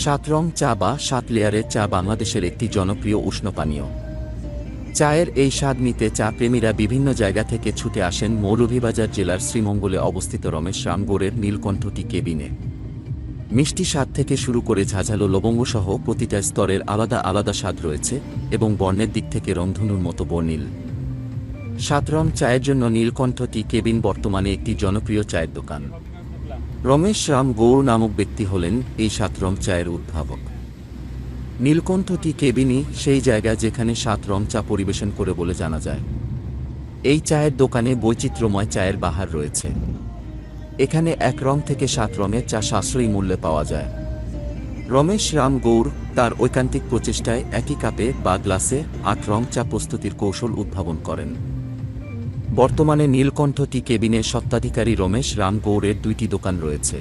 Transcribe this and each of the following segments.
সাত রং চা বা 7 লেয়ারের চা বাংলাদেশের একটি জনপ্রিয় উষ্ণ পানীয়। চায়ের এই স্বাদ নিতে চা প্রেমীরা বিভিন্ন জায়গা থেকে ছুটে আসেন মৌলভীবাজার জেলার শ্রীমঙ্গলে অবস্থিত রমেশ রামগৌড়ের নীলকণ্ঠ টি কেবিনে। মিষ্টি স্বাদ থেকে শুরু করে ঝাঝালো লবঙ্গসহ প্রতিটা স্তরের আলাদা আলাদা স্বাদ রয়েছে এবং বর্ণের দিক থেকে রংধনুর মতো বর্ণিল। 7 রং চায়ের জন্য নীলকণ্ঠ টি কেবিন বর্তমানে একটি জনপ্রিয় চায়ের দোকান। রমেশ রাম গৌড় নামক ব্যক্তি হলেন এই 7 রং চায়ের উদ্ভাবক। নীলকণ্ঠ টি কেবিনই সেই জায়গা যেখানে 7 রং চা পরিবেশন করে বলে জানা যায়। এই চায়ের দোকানে বৈচিত্র্যময় চায়ের বাহার রয়েছে। এখানে 1 রং থেকে 7 রঙের চা সাশ্রয়ী মূল্যে পাওয়া যায়। রমেশ রাম গৌড় তার ঐকান্তিক প্রচেষ্টায় একই কাপে বা গ্লাসে 8 রং চা প্রস্তুতির কৌশল উদ্ভাবন করেন। বর্তমানে নীলকণ্ঠ টি কেবিনের স্বত্বাধিকারী রমেশ রাম গৌড়ের 2টি দোকান রয়েছে।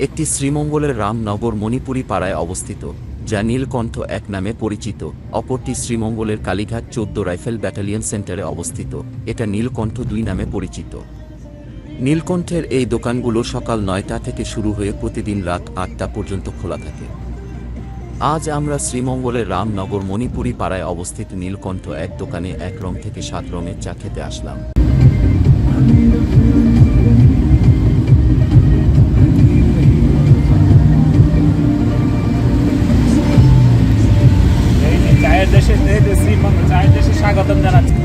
একটি শ্রীমঙ্গলের রামনগর মণিপুরি পাড়ায় অবস্থিত, যা নীলকণ্ঠ 1 নামে পরিচিত। অপরটি শ্রীমঙ্গলের কালীঘাট 14 রাইফেল ব্যাটালিয়ন সেন্টারে অবস্থিত, এটা নীলকণ্ঠ 2 নামে পরিচিত। নীলকণ্ঠের এই দোকানগুলো সকাল 9টা থেকে শুরু হয়ে প্রতিদিন রাত 8টা পর্যন্ত খোলা থাকে। আজ আমরা শ্রীমঙ্গলের রামনগর মণিপুরি পাড়ায় অবস্থিত নীলকণ্ঠ 1 দোকানে 1 রং থেকে 7 রঙের চা খেতে আসলাম। চায়ের দেশে স্বাগতম জানাচ্ছি।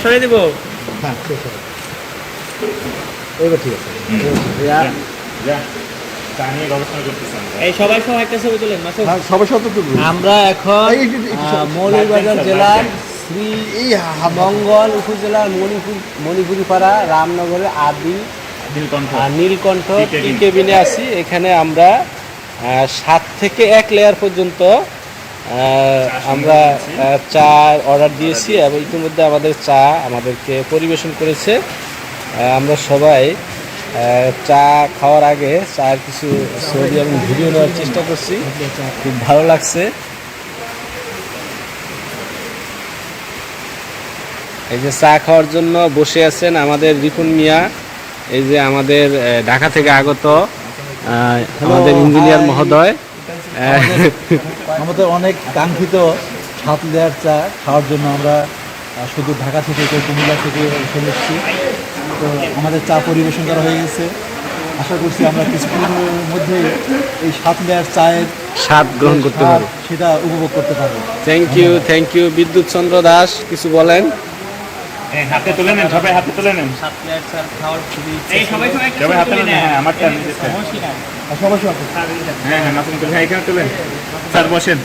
সরে দেবো। হ্যাঁ, ঠিক আছে। এবার ঠিক আছে। আমরা এখন মৌলভীবাজার জেলার শ্রীমঙ্গল উপজেলার মণিপুরি পাড়া রামনগরের আদি নীলকণ্ঠ টি কেবিনে আছি। এখানে আমরা 7 থেকে 1 লেয়ার পর্যন্ত আমরা চা অর্ডার দিয়েছি এবং ইতিমধ্যে আমাদের চা আমাদেরকে পরিবেশন করেছে। আমরা সবাই চা খাওয়ার আগে চায়ের কিছু ছবি এবং ভিডিও নেওয়ার চেষ্টা করছি, খুব ভালো লাগছে। এই যে চা খাওয়ার জন্য বসে আছেন আমাদের রিপুন মিয়া, এই যে আমাদের ঢাকা থেকে আগত আমাদের ইঞ্জিনিয়ার মহোদয়। আমাদের অনেক কাঙ্ক্ষিত 7 লেয়ার চা খাওয়ার জন্য আমরা শুধু ঢাকা থেকে কুমিল্লা থেকে চলে এসেছি। তো আমাদের চা পরিবেশন করা হয়ে গেছে। আশা করছি আমরা কিছুক্ষণের মধ্যে এই 7 লেয়ার চায়ের স্বাদ গ্রহণ করতে পারবো, সেটা উপভোগ করতে পারবো। থ্যাংক ইউ বিদ্যুৎ চন্দ্র দাস, কিছু বলেন? হাতে তুলে নেন, সবাই হাতে তুলে নেন। সবাই হাতে নেন। হ্যাঁ, আমারটা সবাই এখানে তুলেন। স্যার বসেন।